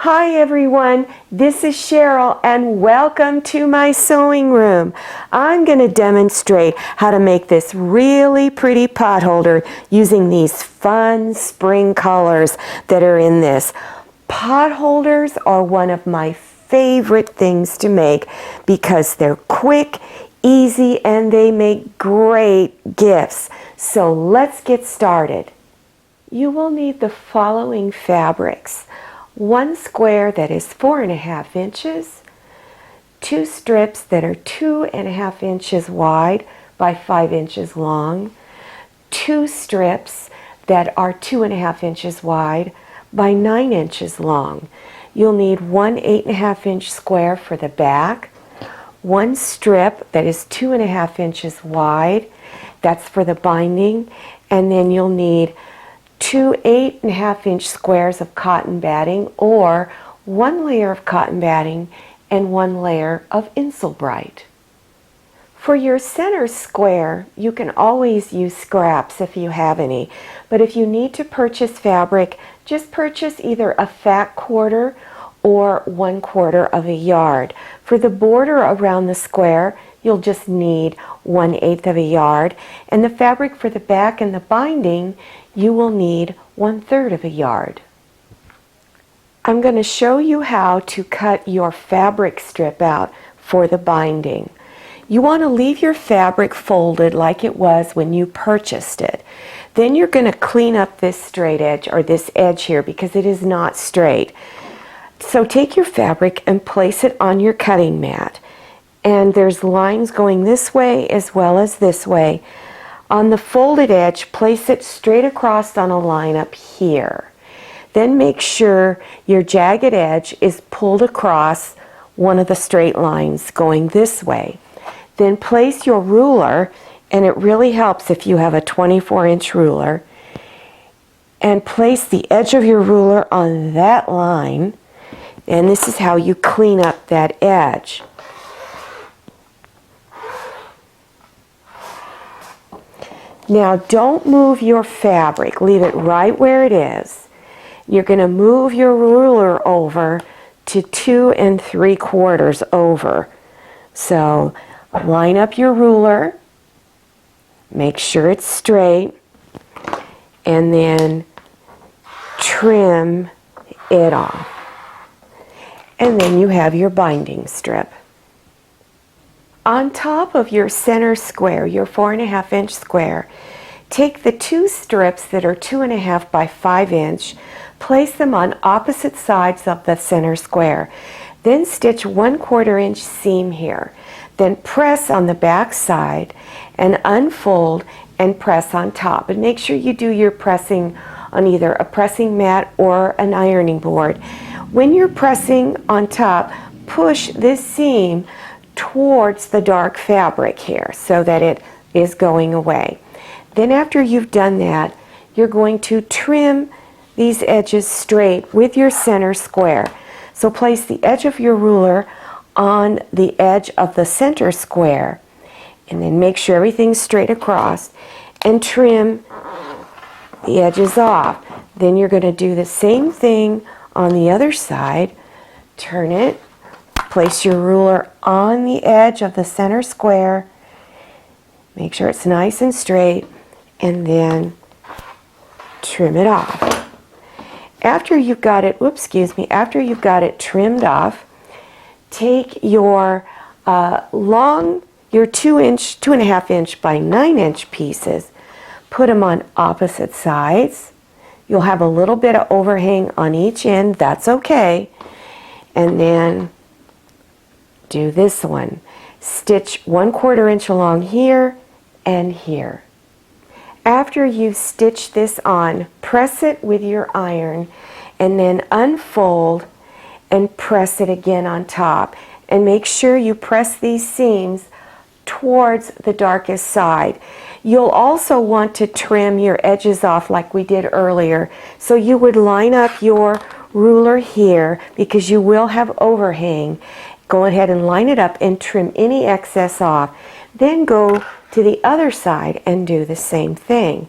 Hi everyone, this is Cheryl and welcome to my sewing room. I'm going to demonstrate how to make this really pretty pot holder using these fun spring colors that are in this. Pot holders are one of my favorite things to make because they're quick, easy, and they make great gifts. So let's get started. You will need the following fabrics. One square that is 4.5 inches, 2 strips that are 2.5 inches wide by 5 inches long, 2 strips that are 2.5 inches wide by 9 inches long. You'll need one 8.5 inch square for the back, one strip that is 2.5 inches wide, that's for the binding, and then you'll need 2 8.5 inch squares of cotton batting or 1 layer of cotton batting and 1 layer of Insulbrite. For your center square, you can always use scraps if you have any, but if you need to purchase fabric, just purchase either a fat quarter or 1/4 of a yard. For the border around the square, you'll just need 1/8 of a yard, and the fabric for the back and the binding, you will need 1/3 of a yard. I'm going to show you how to cut your fabric strip out for the binding. You want to leave your fabric folded like it was when you purchased it. Then you're going to clean up this straight edge, or this edge here, because it is not straight. So take your fabric and place it on your cutting mat. And there's lines going this way as well as this way. On the folded edge, place it straight across on a line up here. Then make sure your jagged edge is pulled across one of the straight lines going this way. Then place your ruler, and it really helps if you have a 24-inch ruler, and place the edge of your ruler on that line, and this is how you clean up that edge. Now don't move your fabric, leave it right where it is. You're going to move your ruler over to 2 3/4 over. So line up your ruler, make sure it's straight, and then trim it off. And then you have your binding strip. On top of your center square, your 4.5 inch square, take the 2 strips that are 2.5 by 5 inch, place them on opposite sides of the center square. Then stitch 1/4 inch seam here. Then press on the back side and unfold and press on top. And make sure you do your pressing on either a pressing mat or an ironing board. When you're pressing on top, push this seam towards the dark fabric here so that it is going away. Then after you've done that, you're going to trim these edges straight with your center square. So place the edge of your ruler on the edge of the center square, and then make sure everything's straight across and trim the edges off. Then you're going to do the same thing on the other side. Turn it, place your ruler on the edge of the center square, make sure it's nice and straight, and then trim it off. After you've got it, after you've got it trimmed off, take your your 2.5 inch by 9 inch pieces, put them on opposite sides. You'll have a little bit of overhang on each end, that's okay. And then do this one. Stitch 1/4 inch along here and here. After you've stitched this on, press it with your iron and then unfold and press it again on top. And make sure you press these seams towards the darkest side. You'll also want to trim your edges off like we did earlier. So you would line up your ruler here because you will have overhang. Go ahead and line it up and trim any excess off. Then go to the other side and do the same thing.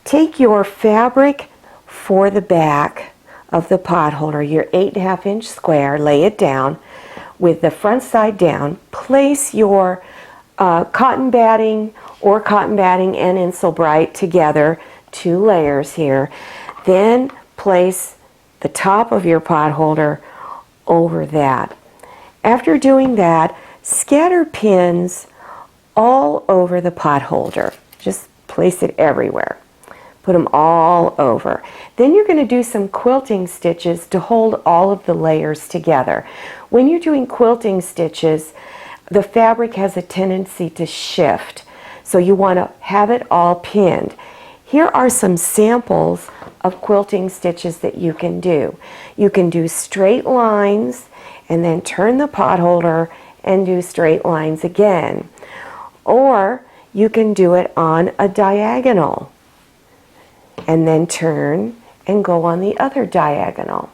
Take your fabric for the back of the pot holder, your 8.5-inch square, lay it down with the front side down. Place your cotton batting and Insulbrite together, 2 layers here. Then place the top of your pot holder over that. After doing that, scatter pins all over the pot holder. Just place it everywhere. Put them all over. Then you're going to do some quilting stitches to hold all of the layers together. When you're doing quilting stitches, the fabric has a tendency to shift, so you want to have it all pinned. Here are some samples of quilting stitches that you can do. You can do straight lines and then turn the pot holder and do straight lines again. Or you can do it on a diagonal and then turn and go on the other diagonal.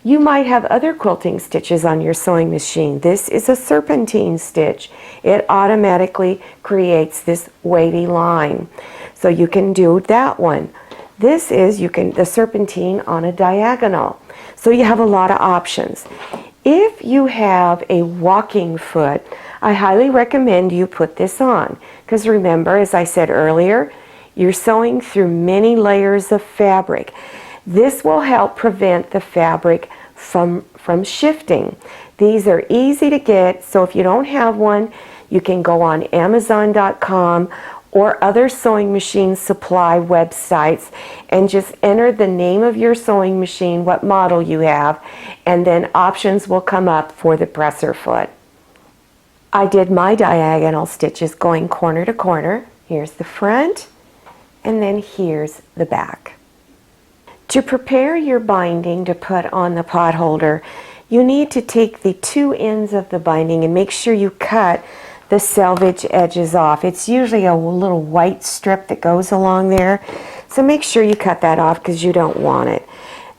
You might have other quilting stitches on your sewing machine. This is a serpentine stitch. It automatically creates this wavy line. So you can do that one. This is the serpentine on a diagonal. So you have a lot of options. If you have a walking foot, I highly recommend you put this on. Because remember, as I said earlier, you're sewing through many layers of fabric. This will help prevent the fabric from shifting. These are easy to get, so if you don't have one, you can go on Amazon.com or other sewing machine supply websites and just enter the name of your sewing machine, what model you have, and then options will come up for the presser foot. I did my diagonal stitches going corner to corner. Here's the front, and then here's the back. To prepare your binding to put on the pot holder, you need to take the 2 ends of the binding and make sure you cut the selvage edges off. It's usually a little white strip that goes along there, so make sure you cut that off because you don't want it.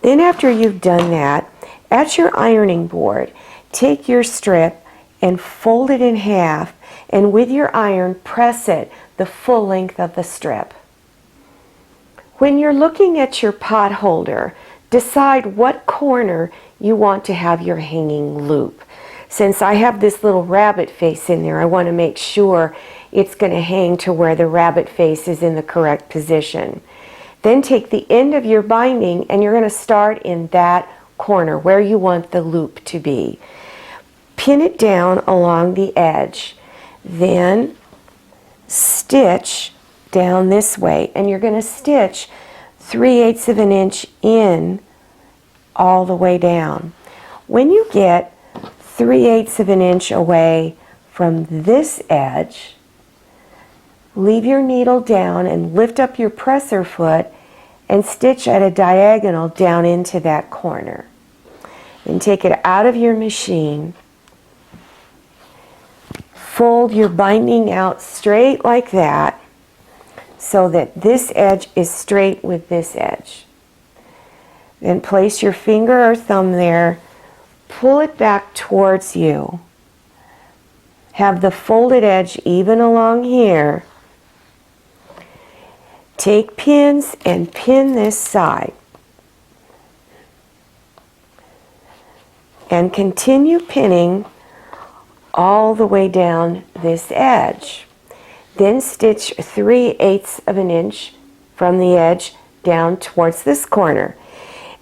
Then after you've done that, at your ironing board, take your strip and fold it in half, and with your iron, press it the full length of the strip. When you're looking at your pot holder, decide what corner you want to have your hanging loop. Since I have this little rabbit face in there, I want to make sure it's going to hang to where the rabbit face is in the correct position. Then take the end of your binding and you're going to start in that corner where you want the loop to be. Pin it down along the edge. Then stitch down this way, and you're going to stitch 3/8 of an inch in all the way down. When you get 3/8 of an inch away from this edge, leave your needle down and lift up your presser foot and stitch at a diagonal down into that corner. Then take it out of your machine. Fold your binding out straight like that, so that this edge is straight with this edge. Then place your finger or thumb there, pull it back towards you. Have the folded edge even along here. Take pins and pin this side. And continue pinning all the way down this edge. Then stitch 3/8 of an inch from the edge down towards this corner.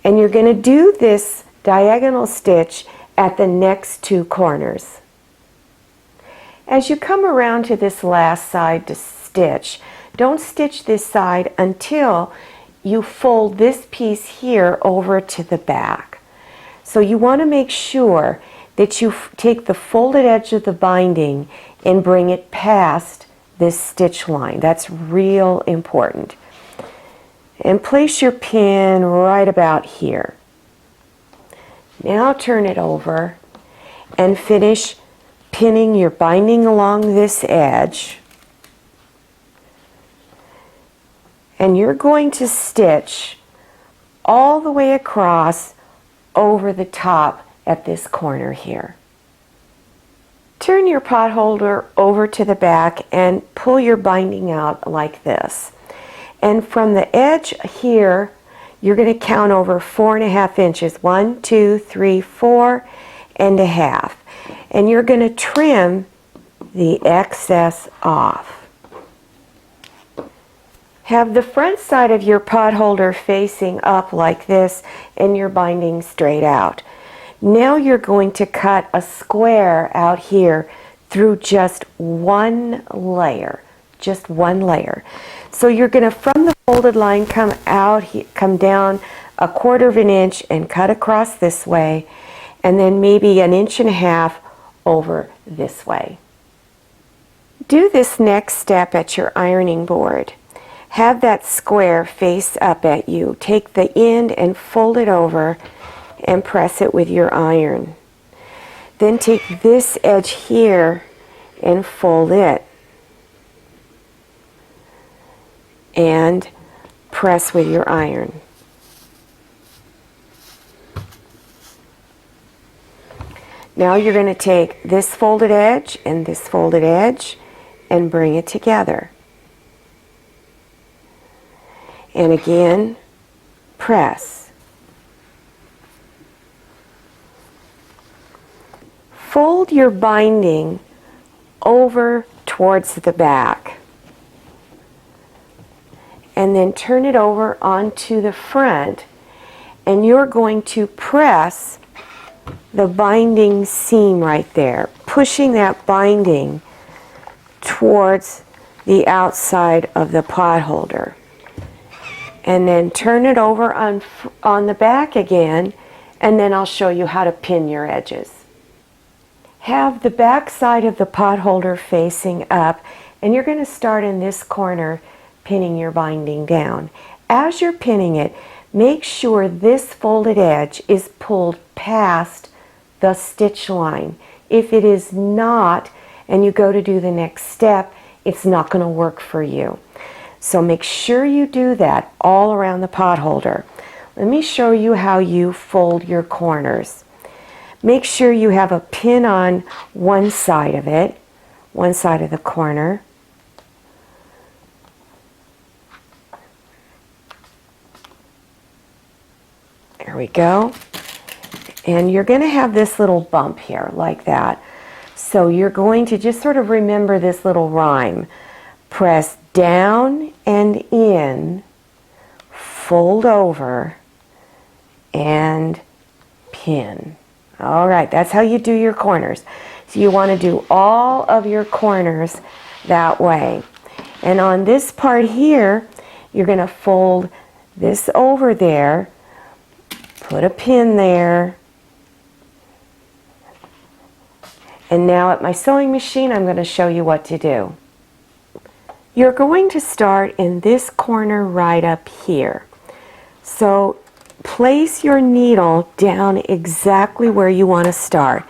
And you're going to do this diagonal stitch at the next 2 corners. As you come around to this last side to stitch, don't stitch this side until you fold this piece here over to the back. So you want to make sure that you take the folded edge of the binding and bring it past this stitch line. That's real important. And place your pin right about here. Now turn it over and finish pinning your binding along this edge. And you're going to stitch all the way across over the top at this corner here. Turn your pot holder over to the back and pull your binding out like this. And from the edge here, you're going to count over 4.5 inches. 1, 2, 3, 4.5. And you're going to trim the excess off. Have the front side of your pot holder facing up like this and your binding straight out. Now you're going to cut a square out here through just one layer. Just one layer. So you're going to, from the folded line, come down 1/4 inch and cut across this way, and then maybe 1.5 inches over this way. Do this next step at your ironing board. Have that square face up at you. Take the end and fold it over and press it with your iron. Then take this edge here and fold it and press with your iron. Now you're going to take this folded edge and this folded edge and bring it together. And again, press. Fold your binding over towards the back. And then turn it over onto the front, and you're going to press the binding seam right there, pushing that binding towards the outside of the pot holder. And then turn it over on the back again, and then I'll show you how to pin your edges. Have the back side of the pot holder facing up, and you're going to start in this corner pinning your binding down. As you're pinning it, make sure this folded edge is pulled past the stitch line. If it is not, and you go to do the next step, it's not going to work for you. So make sure you do that all around the pot holder. Let me show you how you fold your corners. Make sure you have a pin on one side of it, one side of the corner. There we go. And you're going to have this little bump here like that. So you're going to just sort of remember this little rhyme. Press down and in, fold over, and pin. All right, that's how you do your corners. So you want to do all of your corners that way. And on this part here, you're going to fold this over there, put a pin there, and now at my sewing machine, I'm going to show you what to do. You're going to start in this corner right up here. So place your needle down exactly where you want to start.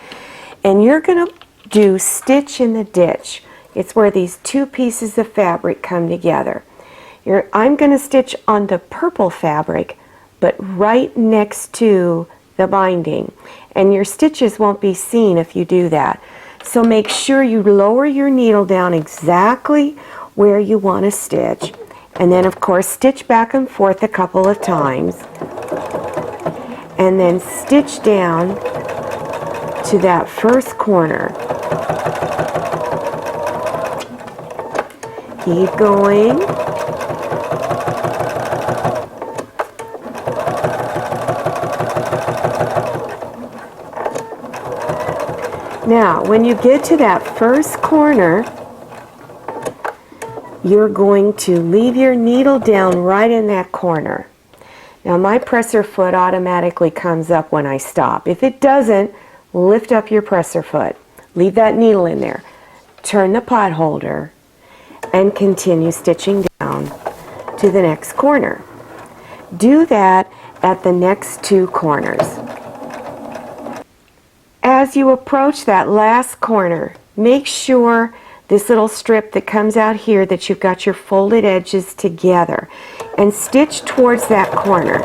And you're going to do stitch in the ditch. It's where these two pieces of fabric come together. I'm going to stitch on the purple fabric, but right next to the binding. And your stitches won't be seen if you do that. So make sure you lower your needle down exactly where you want to stitch, and then of course stitch back and forth a couple of times, and then stitch down to that first corner. Keep going. Now when you get to that first corner, you're going to leave your needle down right in that corner. Now my presser foot automatically comes up when I stop. If it doesn't, lift up your presser foot. Leave that needle in there. Turn the pot holder and continue stitching down to the next corner. Do that at the next two corners. As you approach that last corner, make sure this little strip that comes out here that you've got your folded edges together, and stitch towards that corner.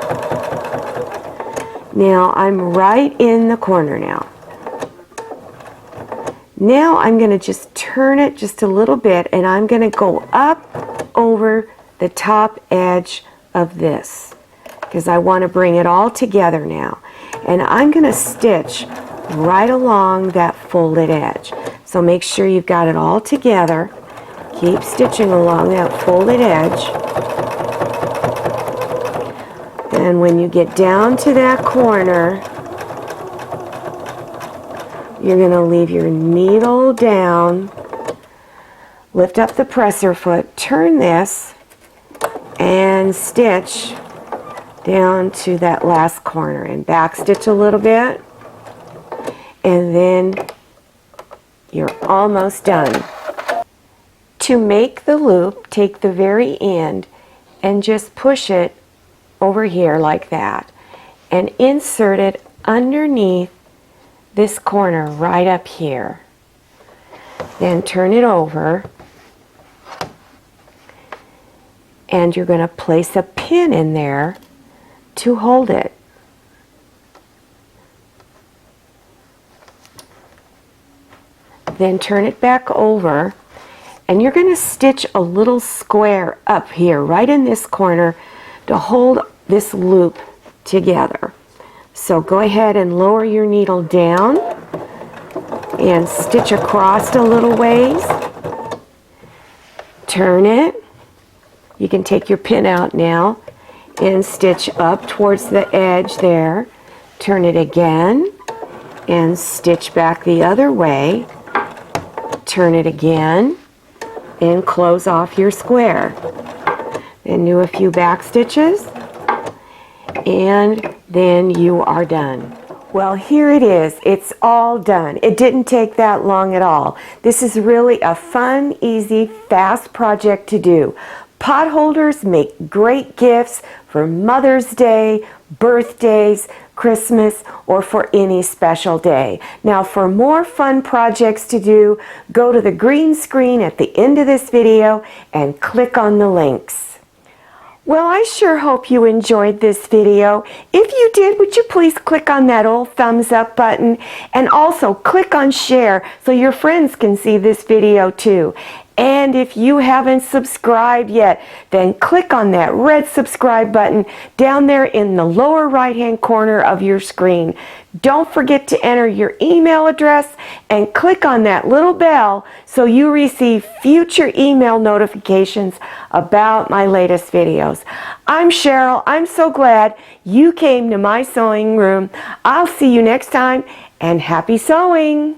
Now I'm right in the corner now. Now I'm going to just turn it just a little bit, and I'm going to go up over the top edge of this. because I want to bring it all together now. And I'm going to stitch right along that folded edge. So make sure you've got it all together. Keep stitching along that folded edge. And when you get down to that corner, you're going to leave your needle down, lift up the presser foot, turn this, and stitch down to that last corner and back stitch a little bit, and then you're almost done. To make the loop, take the very end and just push it over here like that and insert it underneath this corner right up here. Then turn it over and you're going to place a pin in there to hold it. Then turn it back over and you're going to stitch a little square up here right in this corner to hold this loop together. So go ahead and lower your needle down and stitch across a little ways. Turn it. You can take your pin out now and stitch up towards the edge there. Turn it again and stitch back the other way. Turn it again and close off your square. Then do a few back stitches and then you are done. Well, here it is. It's all done. It didn't take that long at all. This is really a fun, easy, fast project to do. Pot holders make great gifts for Mother's Day, birthdays, Christmas, or for any special day. Now, for more fun projects to do, go to the green screen at the end of this video and click on the links. Well, I sure hope you enjoyed this video. If you did, would you please click on that old thumbs up button and also click on share so your friends can see this video too. And if you haven't subscribed yet, then click on that red subscribe button down there in the lower right-hand corner of your screen. Don't forget to enter your email address and click on that little bell so you receive future email notifications about my latest videos. I'm Cheryl. I'm so glad you came to my sewing room. I'll see you next time, and happy sewing!